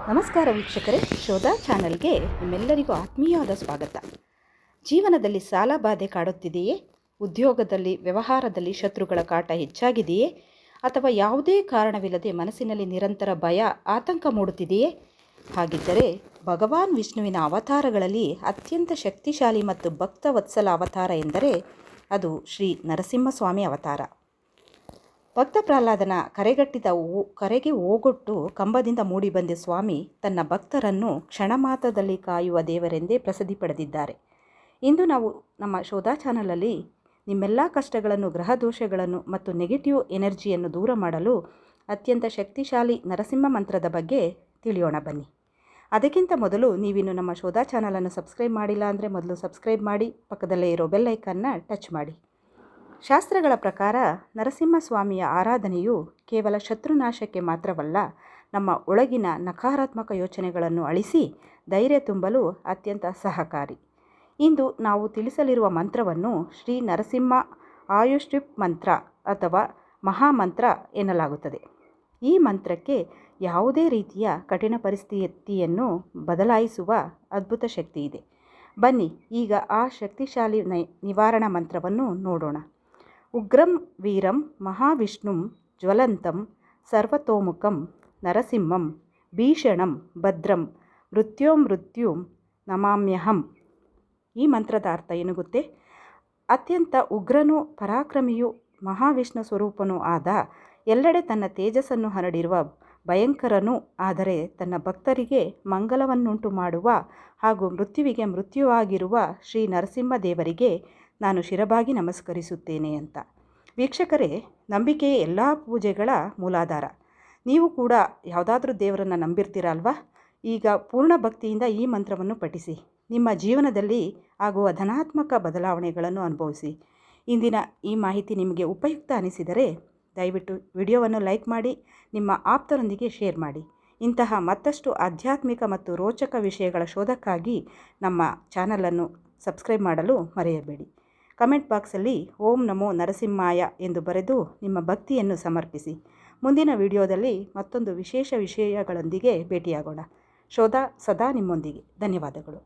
ನಮಸ್ಕಾರ ವೀಕ್ಷಕರೇ, ಶೋಧ ಚಾನಲ್ಗೆ ನಿಮ್ಮೆಲ್ಲರಿಗೂ ಆತ್ಮೀಯವಾದ ಸ್ವಾಗತ. ಜೀವನದಲ್ಲಿ ಸಾಲ ಬಾಧೆ ಕಾಡುತ್ತಿದೆಯೇ? ಉದ್ಯೋಗದಲ್ಲಿ, ವ್ಯವಹಾರದಲ್ಲಿ ಶತ್ರುಗಳ ಕಾಟ ಹೆಚ್ಚಾಗಿದೆಯೇ? ಅಥವಾ ಯಾವುದೇ ಕಾರಣವಿಲ್ಲದೆ ಮನಸ್ಸಿನಲ್ಲಿ ನಿರಂತರ ಭಯ, ಆತಂಕ ಮೂಡುತ್ತಿದೆಯೇ? ಹಾಗಿದ್ದರೆ ಭಗವಾನ್ ವಿಷ್ಣುವಿನ ಅವತಾರಗಳಲ್ಲಿ ಅತ್ಯಂತ ಶಕ್ತಿಶಾಲಿ ಮತ್ತು ಭಕ್ತವತ್ಸಲ ಅವತಾರ ಎಂದರೆ ಅದು ಶ್ರೀ ನರಸಿಂಹಸ್ವಾಮಿ ಅವತಾರ. ಭಕ್ತ ಪ್ರಹ್ಲಾದನ ಕರೆಗೆ ಓಗೊಟ್ಟು ಕಂಬದಿಂದ ಮೂಡಿಬಂದ ಸ್ವಾಮಿ ತನ್ನ ಭಕ್ತರನ್ನು ಕ್ಷಣಮಾತ್ರದಲ್ಲಿ ಕಾಯುವ ದೇವರೆಂದೇ ಪ್ರಸಿದ್ಧಿ ಪಡೆದಿದ್ದಾರೆ. ಇಂದು ನಾವು ನಮ್ಮ ಶೋಧ ಚಾನಲಲ್ಲಿ ನಿಮ್ಮೆಲ್ಲ ಕಷ್ಟಗಳನ್ನು, ಗ್ರಹ ದೋಷಗಳನ್ನು ಮತ್ತು ನೆಗೆಟಿವ್ ಎನರ್ಜಿಯನ್ನು ದೂರ ಮಾಡಲು ಅತ್ಯಂತ ಶಕ್ತಿಶಾಲಿ ನರಸಿಂಹ ಮಂತ್ರದ ಬಗ್ಗೆ ತಿಳಿಯೋಣ ಬನ್ನಿ. ಅದಕ್ಕಿಂತ ಮೊದಲು ನೀವಿನ್ನು ನಮ್ಮ ಶೋಧ ಚಾನಲನ್ನು ಸಬ್ಸ್ಕ್ರೈಬ್ ಮಾಡಿಲ್ಲ ಅಂದರೆ ಮೊದಲು ಸಬ್ಸ್ಕ್ರೈಬ್ ಮಾಡಿ, ಪಕ್ಕದಲ್ಲೇ ಇರೋ ಬೆಲ್ ಐಕನ್ನ ಟಚ್ ಮಾಡಿ. ಶಾಸ್ತ್ರಗಳ ಪ್ರಕಾರ ನರಸಿಂಹಸ್ವಾಮಿಯ ಆರಾಧನೆಯು ಕೇವಲ ಶತ್ರುನಾಶಕ್ಕೆ ಮಾತ್ರವಲ್ಲ, ನಮ್ಮ ಒಳಗಿನ ನಕಾರಾತ್ಮಕ ಯೋಚನೆಗಳನ್ನು ಅಳಿಸಿ ಧೈರ್ಯ ತುಂಬಲು ಅತ್ಯಂತ ಸಹಕಾರಿ. ಇಂದು ನಾವು ತಿಳಿಸಲಿರುವ ಮಂತ್ರವನ್ನು ಶ್ರೀ ನರಸಿಂಹ ಆಯುಷ್ಟ್ರಿಪ್ ಮಂತ್ರ ಅಥವಾ ಮಹಾಮಂತ್ರ ಎನ್ನಲಾಗುತ್ತದೆ. ಈ ಮಂತ್ರಕ್ಕೆ ಯಾವುದೇ ರೀತಿಯ ಕಠಿಣ ಪರಿಸ್ಥಿತಿಯನ್ನು ಬದಲಾಯಿಸುವ ಅದ್ಭುತ ಶಕ್ತಿ ಇದೆ. ಬನ್ನಿ ಈಗ ಆ ಶಕ್ತಿಶಾಲಿ ನಿವಾರಣಾ ಮಂತ್ರವನ್ನು ನೋಡೋಣ. ಉಗ್ರಂ ವೀರಂ ಮಹಾವಿಷ್ಣುಂ ಜ್ವಲಂತಂ ಸರ್ವತೋಮುಖಂ ನರಸಿಂಹಂ ಭೀಷಣಂ ಭದ್ರಂ ಮೃತ್ಯುಂ ನಮಾಮ್ಯಹಂ. ಈ ಮಂತ್ರದ ಅರ್ಥ ಏನು ಗೊತ್ತೇ? ಅತ್ಯಂತ ಉಗ್ರನೂ ಪರಾಕ್ರಮಿಯೂ ಮಹಾವಿಷ್ಣು ಸ್ವರೂಪನೂ ಆದ, ಎಲ್ಲೆಡೆ ತನ್ನ ತೇಜಸ್ಸನ್ನು ಹರಡಿರುವ ಭಯಂಕರನೂ ಆದರೆ ತನ್ನ ಭಕ್ತರಿಗೆ ಮಂಗಲವನ್ನುಂಟು ಮಾಡುವ ಹಾಗೂ ಮೃತ್ಯುವಿಗೆ ಮೃತ್ಯುವಾಗಿರುವ ಶ್ರೀ ನರಸಿಂಹ ದೇವರಿಗೆ ನಾನು ಶಿರಬಾಗಿ ನಮಸ್ಕರಿಸುತ್ತೇನೆ ಅಂತ. ವೀಕ್ಷಕರೇ, ನಂಬಿಕೆಯೇ ಎಲ್ಲ ಪೂಜೆಗಳ ಮೂಲಾಧಾರ. ನೀವು ಕೂಡ ಯಾವುದಾದ್ರೂ ದೇವರನ್ನು ನಂಬಿರ್ತೀರ ಅಲ್ವಾ? ಈಗ ಪೂರ್ಣ ಭಕ್ತಿಯಿಂದ ಈ ಮಂತ್ರವನ್ನು ಪಠಿಸಿ. ನಿಮ್ಮ ಜೀವನದಲ್ಲಿ ಆಗುವ ಧನಾತ್ಮಕ ಬದಲಾವಣೆಗಳನ್ನು ಅನುಭವಿಸಿ. ಇಂದಿನ ಈ ಮಾಹಿತಿ ನಿಮಗೆ ಉಪಯುಕ್ತ ಅನಿಸಿದರೆ ದಯವಿಟ್ಟು ವಿಡಿಯೋವನ್ನು ಲೈಕ್ ಮಾಡಿ, ನಿಮ್ಮ ಆಪ್ತರೊಂದಿಗೆ ಶೇರ್ ಮಾಡಿ. ಇಂತಹ ಮತ್ತಷ್ಟು ಆಧ್ಯಾತ್ಮಿಕ ಮತ್ತು ರೋಚಕ ವಿಷಯಗಳ ಶೋಧಕ್ಕಾಗಿ ನಮ್ಮ ಚಾನಲನ್ನು ಸಬ್ಸ್ಕ್ರೈಬ್ ಮಾಡಲು ಮರೆಯಬೇಡಿ. ಕಮೆಂಟ್ ಬಾಕ್ಸಲ್ಲಿ ಓಂ ನಮೋ ನರಸಿಂಹಾಯ ಎಂದು ಬರೆದು ನಿಮ್ಮ ಭಕ್ತಿಯನ್ನು ಸಮರ್ಪಿಸಿ. ಮುಂದಿನ ವಿಡಿಯೋದಲ್ಲಿ ಮತ್ತೊಂದು ವಿಶೇಷ ವಿಷಯಗಳೊಂದಿಗೆ ಭೇಟಿಯಾಗೋಣ. ಶೋಧ ಸದಾ ನಿಮ್ಮೊಂದಿಗೆ. ಧನ್ಯವಾದಗಳು.